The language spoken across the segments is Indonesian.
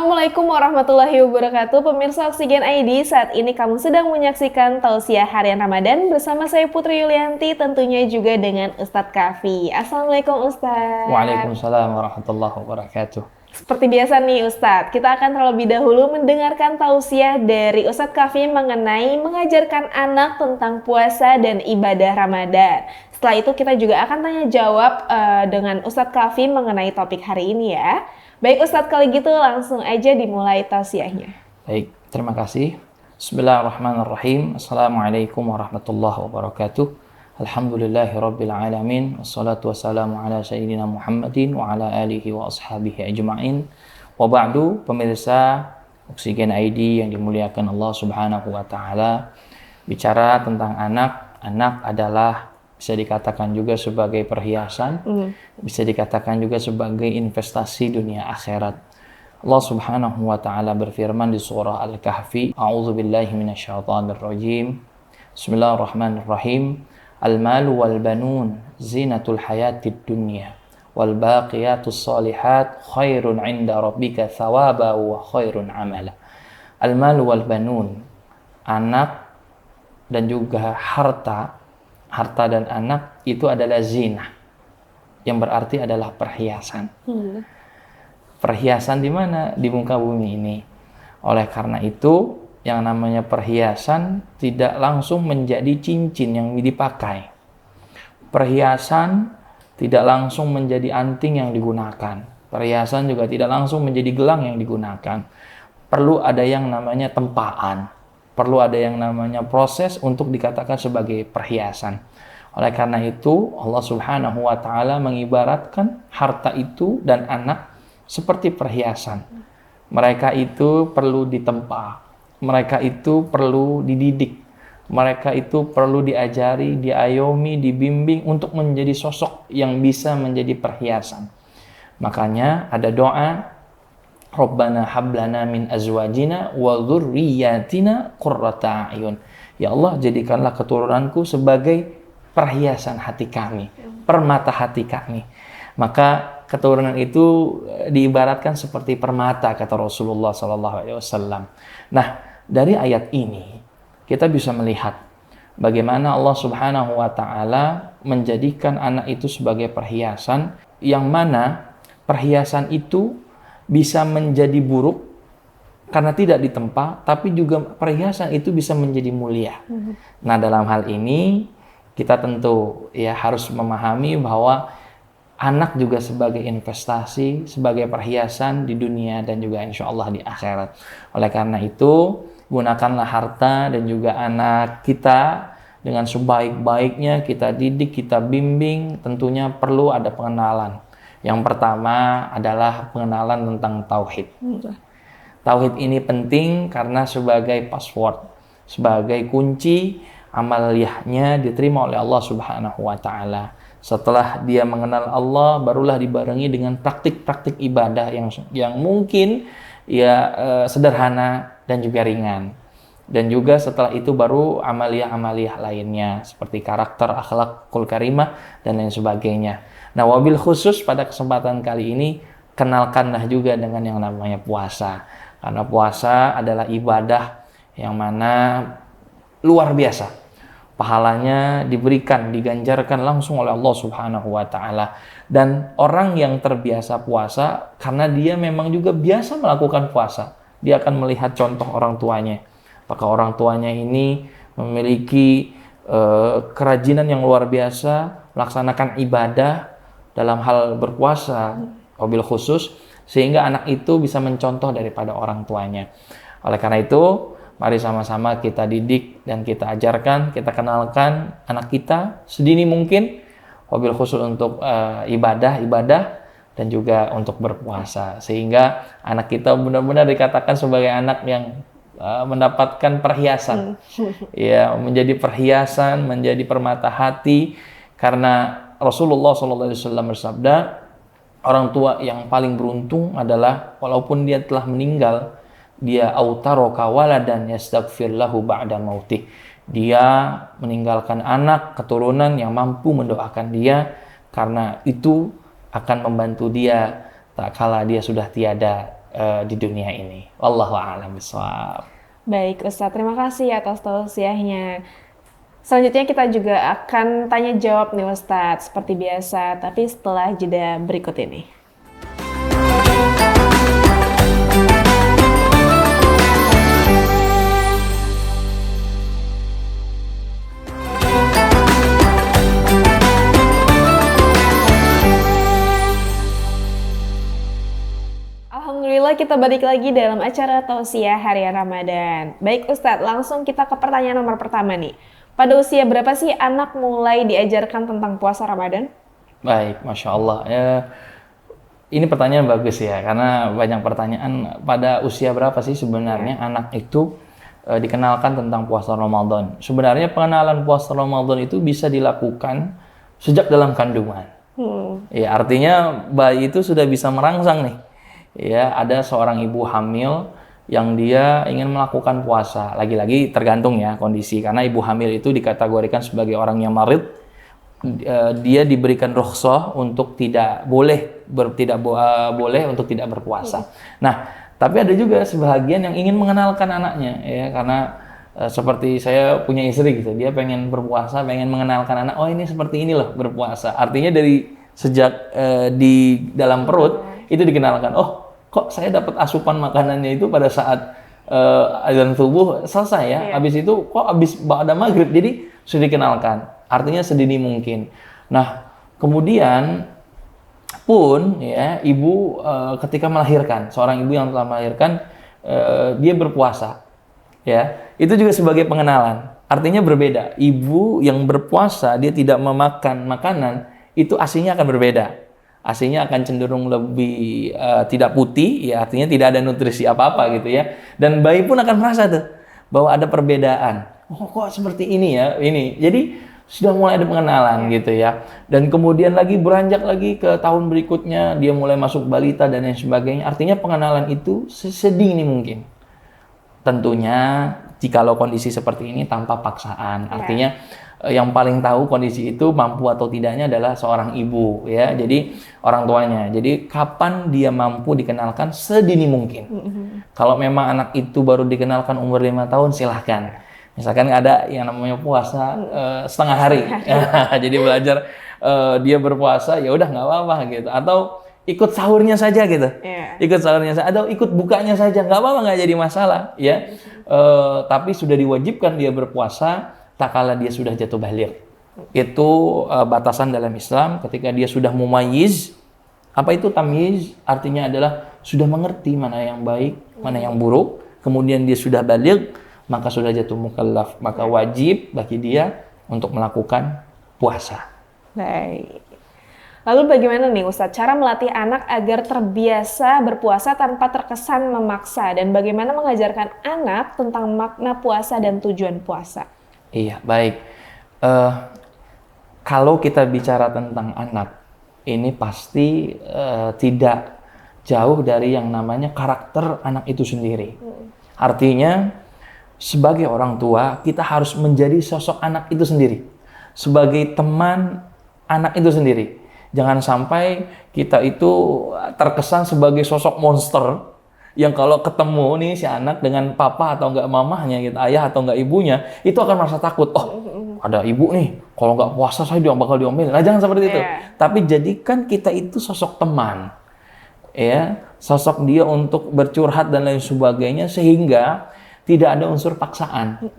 Assalamualaikum warahmatullahi wabarakatuh. Pemirsa Oksigen ID, saat ini kamu sedang menyaksikan Tausiah Harian Ramadan bersama saya Putri Yulianti, tentunya juga dengan Ustadz Kafi. Assalamualaikum Ustadz. Waalaikumsalam warahmatullahi wabarakatuh. Seperti biasa nih Ustadz, kita akan terlebih dahulu mendengarkan tausiah dari Ustadz Kafi mengenai mengajarkan anak tentang puasa dan ibadah Ramadan. Setelah itu kita juga akan tanya jawab dengan Ustadz Kafi mengenai topik hari ini ya. Baik Ustadz, kalau gitu langsung aja dimulai tausiahnya. Baik, terima kasih. Bismillahirrahmanirrahim. Assalamualaikum warahmatullahi wabarakatuh. Alhamdulillahirabbil alamin. Wassalatu wassalamu ala sayyidina Muhammadin wa ala alihi wa ashabihi ajma'in. Wa ba'du, pemirsa Oksigen ID yang dimuliakan Allah Subhanahu wa taala. Bicara tentang anak adalah bisa dikatakan juga sebagai perhiasan, bisa dikatakan juga sebagai investasi dunia akhirat. Allah Subhanahu wa taala berfirman di surah Al-Kahfi, A'udzubillahi minasyaitonir rajim. Bismillahirrahmanirrahim. Al-malu wal banun zinatul hayatid dunya wal baqiyatus shalihat khairun 'inda rabbika thawaba wa khairun 'amala. Al-malu wal banun, anak dan juga harta dan anak itu adalah zina, yang berarti adalah perhiasan. Perhiasan di mana? Di muka bumi ini. Oleh karena itu, yang namanya perhiasan tidak langsung menjadi cincin yang dipakai. Perhiasan tidak langsung menjadi anting yang digunakan. Perhiasan juga tidak langsung menjadi gelang yang digunakan. Perlu ada yang namanya tempaan. Perlu ada yang namanya proses untuk dikatakan sebagai perhiasan. Oleh karena itu, Allah Subhanahu wa taala mengibaratkan harta itu dan anak seperti perhiasan. Mereka itu perlu ditempa. Mereka itu perlu dididik. Mereka itu perlu diajari, diayomi, dibimbing untuk menjadi sosok yang bisa menjadi perhiasan. Makanya ada doa, Rabbana hablana min azwajina wa dzurriyyatina qurrata a'yun. Ya Allah, jadikanlah keturunanku sebagai perhiasan hati kami, permata hati kami. Maka keturunan itu diibaratkan seperti permata, kata Rasulullah SAW. Nah, dari ayat ini kita bisa melihat bagaimana Allah Subhanahu wa taala menjadikan anak itu sebagai perhiasan, yang mana perhiasan itu bisa menjadi buruk karena tidak ditempa, tapi juga perhiasan itu bisa menjadi mulia. Nah, dalam hal ini kita tentu ya harus memahami bahwa anak juga sebagai investasi, sebagai perhiasan di dunia dan juga insya Allah di akhirat. Oleh karena itu, gunakanlah harta dan juga anak kita dengan sebaik-baiknya, kita didik, kita bimbing. Tentunya perlu ada pengenalan. Yang pertama adalah pengenalan tentang tauhid. Tauhid ini penting karena sebagai password, sebagai kunci amaliyahnya diterima oleh Allah Subhanahu wa taala. Setelah dia mengenal Allah, barulah dibarengi dengan praktik-praktik ibadah yang mungkin ya sederhana dan juga ringan. Dan juga setelah itu baru amaliyah-amaliyah lainnya seperti karakter, akhlakul karimah dan lain sebagainya. Nah, wabil khusus pada kesempatan kali ini kenalkanlah juga dengan yang namanya puasa. Karena puasa adalah ibadah yang mana luar biasa. Pahalanya diberikan, diganjarkan langsung oleh Allah Subhanahu wa taala. Dan orang yang terbiasa puasa, karena dia memang juga biasa melakukan puasa, dia akan melihat contoh orang tuanya. Apakah orang tuanya ini memiliki kerajinan yang luar biasa, melaksanakan ibadah dalam hal berpuasa, wabil khusus, sehingga anak itu bisa mencontoh daripada orang tuanya. Oleh karena itu, mari sama-sama kita didik dan kita ajarkan, kita kenalkan anak kita sedini mungkin, wabil khusus untuk ibadah dan juga untuk berpuasa, sehingga anak kita benar-benar dikatakan sebagai anak yang mendapatkan perhiasan, ya, menjadi perhiasan, menjadi permata hati, karena Rasulullah SAW bersabda, orang tua yang paling beruntung adalah walaupun dia telah meninggal, dia autaroka waladan yastaghfir lahu ba'da mautih. Dia meninggalkan anak, keturunan yang mampu mendoakan dia, karena itu akan membantu dia tak kala dia sudah tiada di dunia ini. Wallahu a'lam bishawab. Baik Ustadz, terima kasih atas tausiahnya. Selanjutnya kita juga akan tanya jawab nih Ustadz, seperti biasa, tapi setelah jeda berikut ini. Alhamdulillah kita balik lagi dalam acara Tausiah Harian Ramadan. Baik Ustadz, langsung kita ke pertanyaan nomor pertama nih. Pada usia berapa sih anak mulai diajarkan tentang puasa Ramadan? Baik, Masya Allah. Ini pertanyaan bagus ya, karena banyak pertanyaan pada usia berapa sih sebenarnya anak itu dikenalkan tentang puasa Ramadan. Sebenarnya pengenalan puasa Ramadan itu bisa dilakukan sejak dalam kandungan. Ya, artinya bayi itu sudah bisa merangsang nih. Ya, ada seorang ibu hamil yang dia ingin melakukan puasa. Lagi-lagi tergantung ya kondisi, karena ibu hamil itu dikategorikan sebagai orang yang marid. Dia diberikan rukhsah untuk tidak boleh untuk tidak berpuasa. Nah, tapi ada juga sebahagian yang ingin mengenalkan anaknya ya, karena seperti saya punya istri gitu, dia pengen berpuasa, pengen mengenalkan anak, oh ini seperti ini loh berpuasa. Artinya dari sejak di dalam perut itu dikenalkan, oh kok saya dapat asupan makanannya itu pada saat azan subuh selesai ya, habis itu kok habis ba'da maghrib, jadi sudah dikenalkan. Artinya sedini mungkin. Nah, kemudian pun ya ibu ketika melahirkan, seorang ibu yang telah melahirkan dia berpuasa. Ya, itu juga sebagai pengenalan. Artinya berbeda. Ibu yang berpuasa dia tidak memakan makanan, itu asinya akan berbeda. Asinya akan cenderung lebih tidak putih, ya artinya tidak ada nutrisi apa-apa gitu ya. Dan bayi pun akan merasa tuh bahwa ada perbedaan. Oh kok seperti ini ya, ini. Jadi sudah mulai ada pengenalan gitu ya. Dan kemudian lagi beranjak lagi ke tahun berikutnya, dia mulai masuk balita dan lain sebagainya. Artinya pengenalan itu sedini mungkin. Tentunya jikalau kondisi seperti ini tanpa paksaan. Artinya yang paling tahu kondisi itu mampu atau tidaknya adalah seorang ibu ya. Jadi orang tuanya. Jadi kapan dia mampu dikenalkan sedini mungkin. Kalau memang anak itu baru dikenalkan umur 5 tahun silahkan. Misalkan ada yang namanya puasa setengah hari. Jadi belajar dia berpuasa ya udah nggak apa-apa gitu. Atau ikut sahurnya saja gitu. Ikut sahurnya saja atau ikut bukanya saja, nggak apa-apa, nggak jadi masalah ya. Tapi sudah diwajibkan dia berpuasa tak kala dia sudah jatuh baligh. Itu batasan dalam Islam ketika dia sudah mumayyiz. Apa itu tamyiz? Artinya adalah sudah mengerti mana yang baik, mana yang buruk. Kemudian dia sudah baligh, maka sudah jatuh mukallaf, maka wajib bagi dia untuk melakukan puasa. Baik. Lalu bagaimana nih Ustadz cara melatih anak agar terbiasa berpuasa tanpa terkesan memaksa, dan bagaimana mengajarkan anak tentang makna puasa dan tujuan puasa? Iya, baik. Kalau kita bicara tentang anak, ini pasti tidak jauh dari yang namanya karakter anak itu sendiri. Artinya sebagai orang tua, kita harus menjadi sosok anak itu sendiri. Sebagai teman anak itu sendiri. Jangan sampai kita itu terkesan sebagai sosok monster yang kalau ketemu nih si anak dengan papa atau enggak mamahnya gitu, ayah atau enggak ibunya, itu akan merasa takut. Oh, ada ibu nih, kalau enggak puasa saya bakal diomelin. Nah, jangan seperti itu. Tapi jadikan kita itu sosok teman. Ya, sosok dia untuk bercurhat dan lain sebagainya sehingga tidak ada unsur paksaan.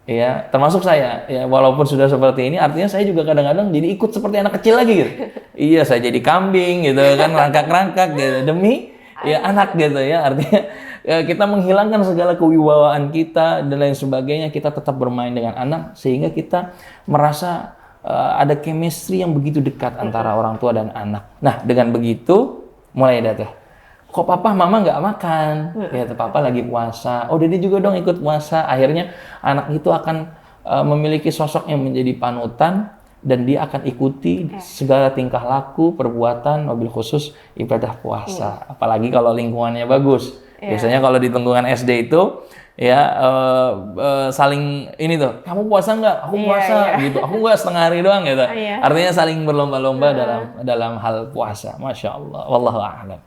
Ya, termasuk saya. Ya, walaupun sudah seperti ini, artinya saya juga kadang-kadang jadi ikut seperti anak kecil lagi gitu. Iya, saya jadi kambing gitu kan, rangkak-rangkak gitu demi ya anak gitu ya. Artinya kita menghilangkan segala kewibawaan kita dan lain sebagainya, kita tetap bermain dengan anak sehingga kita merasa ada chemistry yang begitu dekat antara orang tua dan anak. Nah, dengan begitu mulai dah tuh. Kok papa mama nggak makan? Ya, papa lagi puasa. Oh, Dede juga dong ikut puasa. Akhirnya anak itu akan memiliki sosok yang menjadi panutan dan dia akan ikuti segala tingkah laku, perbuatan, mobil khusus ibadah puasa. Apalagi kalau lingkungannya bagus. Biasanya kalau di lingkungan SD itu ya saling ini tuh, kamu puasa nggak? Aku puasa gitu. Aku nggak setengah hari doang gitu. Artinya saling berlomba-lomba dalam hal puasa. Masya Allah. Wallahu a'lam.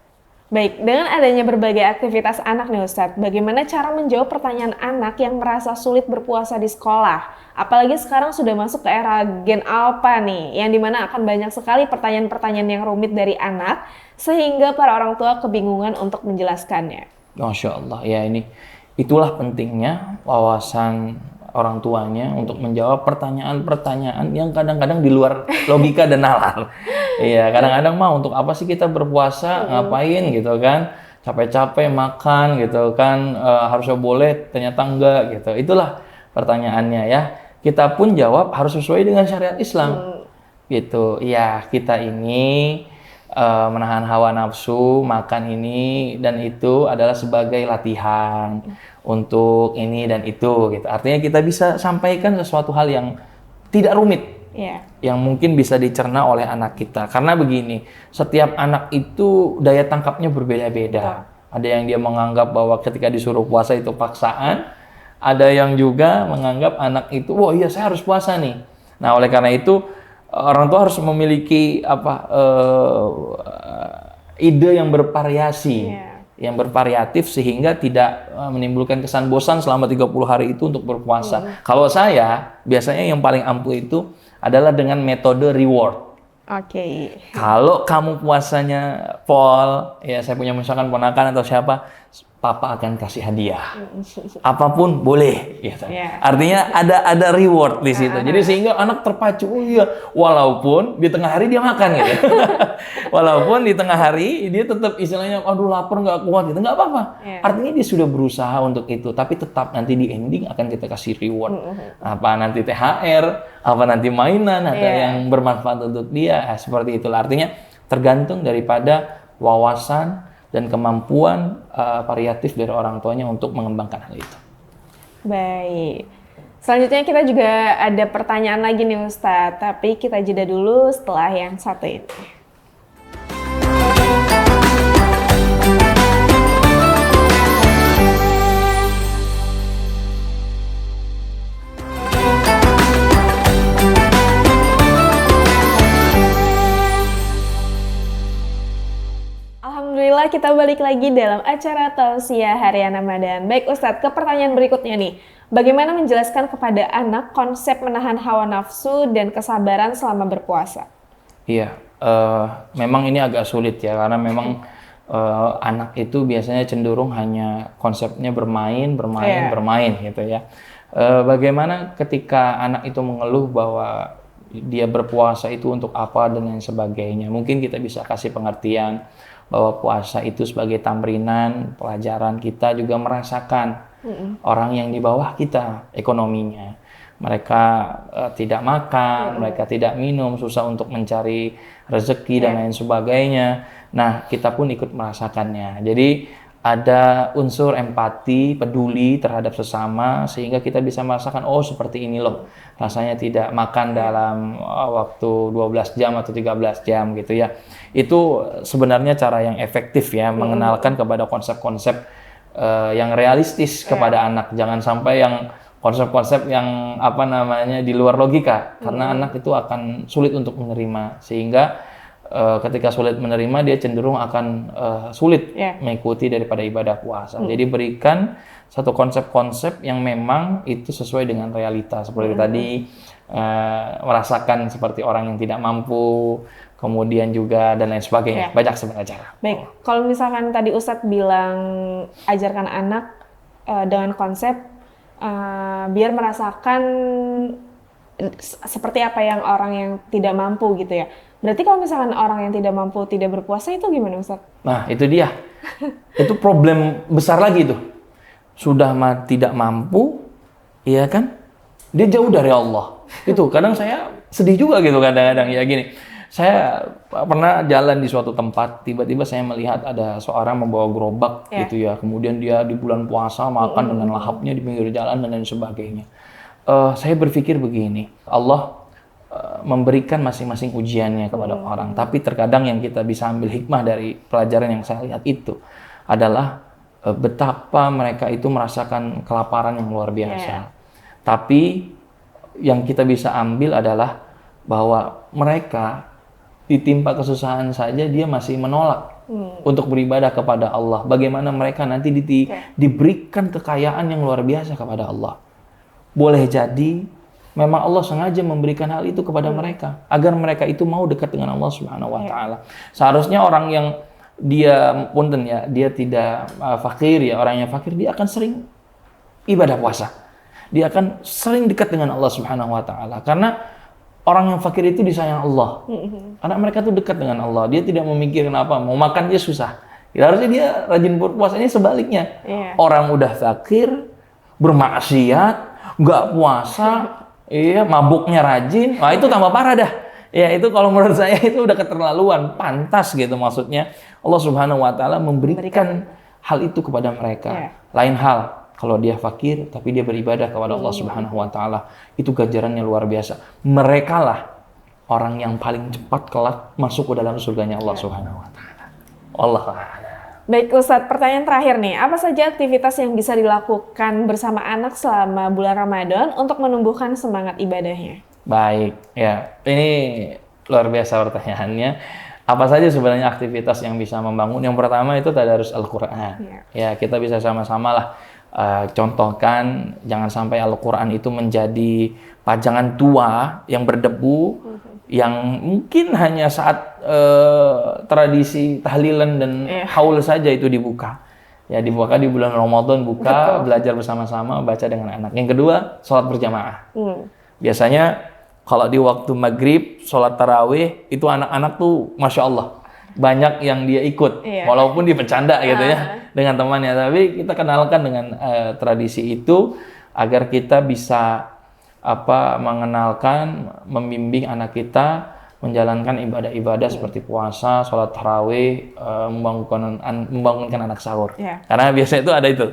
Baik, dengan adanya berbagai aktivitas anak nih Ustadz, bagaimana cara menjawab pertanyaan anak yang merasa sulit berpuasa di sekolah? Apalagi sekarang sudah masuk ke era Gen Alpha nih, yang dimana akan banyak sekali pertanyaan-pertanyaan yang rumit dari anak, sehingga para orang tua kebingungan untuk menjelaskannya. Masya Allah, ya itulah pentingnya wawasan orang tuanya untuk menjawab pertanyaan-pertanyaan yang kadang-kadang di luar logika dan nalar. Iya, kadang-kadang untuk apa sih kita berpuasa, ngapain gitu kan? Capek-capek makan gitu kan, harusnya boleh, ternyata enggak gitu. Itulah pertanyaannya ya. Kita pun jawab harus sesuai dengan syariat Islam. Gitu. Ya, kita ini menahan hawa nafsu, makan ini dan itu adalah sebagai latihan untuk ini dan itu gitu. Artinya kita bisa sampaikan sesuatu hal yang tidak rumit. Yang mungkin bisa dicerna oleh anak kita. Karena begini, setiap anak itu daya tangkapnya berbeda-beda. Ada yang dia menganggap bahwa ketika disuruh puasa itu paksaan, ada yang juga menganggap anak itu, wah iya saya harus puasa nih. Nah, oleh karena itu orang tua harus memiliki ide yang bervariasi, yang bervariatif sehingga tidak menimbulkan kesan bosan selama 30 hari itu untuk berpuasa. Kalau saya biasanya yang paling ampuh itu adalah dengan metode reward. Kalau kamu puasanya Paul, ya saya punya misalkan ponakan atau siapa, papa akan kasih hadiah. Apapun boleh gitu. Artinya ada reward di situ. Jadi sehingga anak terpacu, oh iya, walaupun di tengah hari dia makan gitu. Walaupun di tengah hari dia tetap istilahnya aduh lapar nggak kuat gitu, nggak apa-apa. Artinya dia sudah berusaha untuk itu, tapi tetap nanti di ending akan kita kasih reward. Apa nanti THR, apa nanti mainan atau yang bermanfaat untuk dia. Seperti itulah. Artinya tergantung daripada wawasan dan kemampuan variatif dari orang tuanya untuk mengembangkan hal itu. Baik. Selanjutnya kita juga ada pertanyaan lagi nih Ustadz, tapi kita jeda dulu setelah yang satu ini. Alhamdulillah kita balik lagi dalam acara Tausiah Harian Ramadan. Baik Ustadz, ke pertanyaan berikutnya nih. Bagaimana menjelaskan kepada anak konsep menahan hawa nafsu dan kesabaran selama berpuasa? Iya, memang ini agak sulit ya, karena memang anak itu biasanya cenderung hanya konsepnya bermain gitu ya. Bagaimana ketika anak itu mengeluh bahwa dia berpuasa itu untuk apa dan lain sebagainya. Mungkin kita bisa kasih pengertian bahwa puasa itu sebagai tamrinan, pelajaran kita juga merasakan orang yang di bawah kita ekonominya. Mereka tidak makan, mereka tidak minum, susah untuk mencari rezeki dan lain sebagainya. Nah, kita pun ikut merasakannya. Jadi ada unsur empati, peduli terhadap sesama sehingga kita bisa merasakan oh seperti ini loh. Rasanya tidak makan dalam waktu 12 jam atau 13 jam gitu ya. Itu sebenarnya cara yang efektif ya mengenalkan kepada konsep-konsep yang realistis kepada anak. Jangan sampai yang konsep-konsep yang di luar logika karena anak itu akan sulit untuk menerima sehingga ketika sulit menerima dia cenderung akan sulit mengikuti daripada ibadah puasa. Jadi berikan satu konsep-konsep yang memang itu sesuai dengan realita seperti tadi merasakan seperti orang yang tidak mampu, kemudian juga dan lain sebagainya. Banyak sebenarnya cara. Baik, kalau misalkan tadi Ustadz bilang ajarkan anak dengan konsep biar merasakan seperti apa yang orang yang tidak mampu gitu ya. Berarti kalau misalkan orang yang tidak mampu tidak berpuasa itu gimana Ustadz? Nah itu dia, itu problem besar lagi tuh. Sudah tidak mampu, iya kan? Dia jauh dari Allah. Itu kadang saya sedih juga gitu kadang-kadang ya gini. Saya pernah jalan di suatu tempat, tiba-tiba saya melihat ada seorang membawa gerobak gitu ya. Kemudian dia di bulan puasa makan dengan lahapnya di pinggir jalan dan lain sebagainya. Saya berpikir begini, Allah memberikan masing-masing ujiannya kepada orang. Tapi terkadang yang kita bisa ambil hikmah dari pelajaran yang saya lihat itu adalah betapa mereka itu merasakan kelaparan yang luar biasa. Tapi yang kita bisa ambil adalah bahwa mereka ditimpa kesusahan saja dia masih menolak untuk beribadah kepada Allah. Bagaimana mereka nanti diberikan kekayaan yang luar biasa kepada Allah. Boleh jadi memang Allah sengaja memberikan hal itu kepada mereka agar mereka itu mau dekat dengan Allah Subhanahu wa taala. Seharusnya orang yang dia punten ya, dia tidak fakir ya, orang yang fakir dia akan sering ibadah puasa. Dia akan sering dekat dengan Allah Subhanahu wa taala karena orang yang fakir itu disayang Allah. Karena mereka tuh dekat dengan Allah. Dia tidak memikirkan apa, mau makan dia susah. Ya, harusnya dia rajin berpuasanya sebaliknya. Orang udah fakir, bermaksiat, nggak puasa, mabuknya rajin, wah itu tambah parah dah. Ya itu kalau menurut saya itu udah keterlaluan, pantas gitu maksudnya. Allah Subhanahu wa taala memberikan hal itu kepada mereka. Lain hal kalau dia fakir tapi dia beribadah kepada Allah Subhanahu wa taala, itu ganjarannya luar biasa. Mereka lah orang yang paling cepat kelak masuk ke dalam surganya Allah Subhanahu wa taala. Allah. Baik Ustadz, pertanyaan terakhir nih, apa saja aktivitas yang bisa dilakukan bersama anak selama bulan Ramadan untuk menumbuhkan semangat ibadahnya? Baik, ya ini luar biasa pertanyaannya. Apa saja sebenarnya aktivitas yang bisa membangun? Yang pertama itu tadarus Al-Quran. Ya kita bisa sama-sama lah contohkan, jangan sampai Al-Quran itu menjadi pajangan tua yang berdebu, yang mungkin hanya saat tradisi tahlilan dan haul saja itu dibuka. Ya dibuka di bulan Ramadan, buka, belajar bersama-sama, baca dengan anak. Yang kedua, sholat berjamaah. Biasanya kalau di waktu maghrib, sholat tarawih, itu anak-anak tuh Masya Allah, banyak yang dia ikut. Walaupun dia bercanda gitu ya, dengan temannya. Tapi kita kenalkan dengan tradisi itu, agar kita bisa mengenalkan, membimbing anak kita menjalankan ibadah-ibadah seperti puasa, sholat tarawih, membangunkan anak sahur. Karena biasanya itu ada itu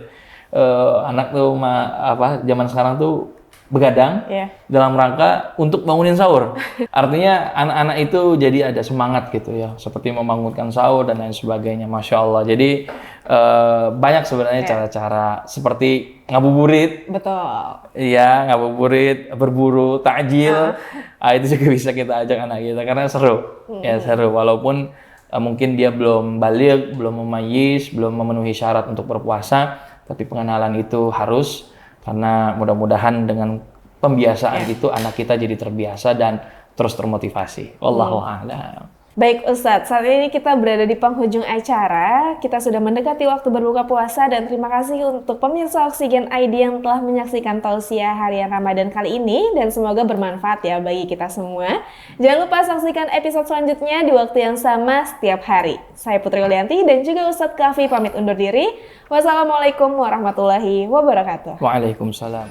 anak tuh zaman sekarang tuh begadang dalam rangka untuk bangunin sahur. Artinya anak-anak itu jadi ada semangat gitu ya, seperti membangunkan sahur dan lain sebagainya. Masya Allah. Jadi banyak sebenarnya cara-cara seperti ngabuburit. Betul. Iya, ngabuburit, berburu, takjil. Itu juga bisa kita ajak anak kita karena seru. Ya seru. Walaupun mungkin dia belum baligh, belum memayyiz, belum memenuhi syarat untuk berpuasa, tapi pengenalan itu harus. Karena mudah-mudahan dengan pembiasaan itu anak kita jadi terbiasa dan terus termotivasi. Wallahu a'lam. Baik Ustadz, saat ini kita berada di penghujung acara. Kita sudah mendekati waktu berbuka puasa dan terima kasih untuk pemirsa Oksigen ID yang telah menyaksikan tausiah harian Ramadan kali ini dan semoga bermanfaat ya bagi kita semua. Jangan lupa saksikan episode selanjutnya di waktu yang sama setiap hari. Saya Putri Yulianti dan juga Ustadz Kahfi pamit undur diri. Wassalamualaikum warahmatullahi wabarakatuh. Waalaikumsalam.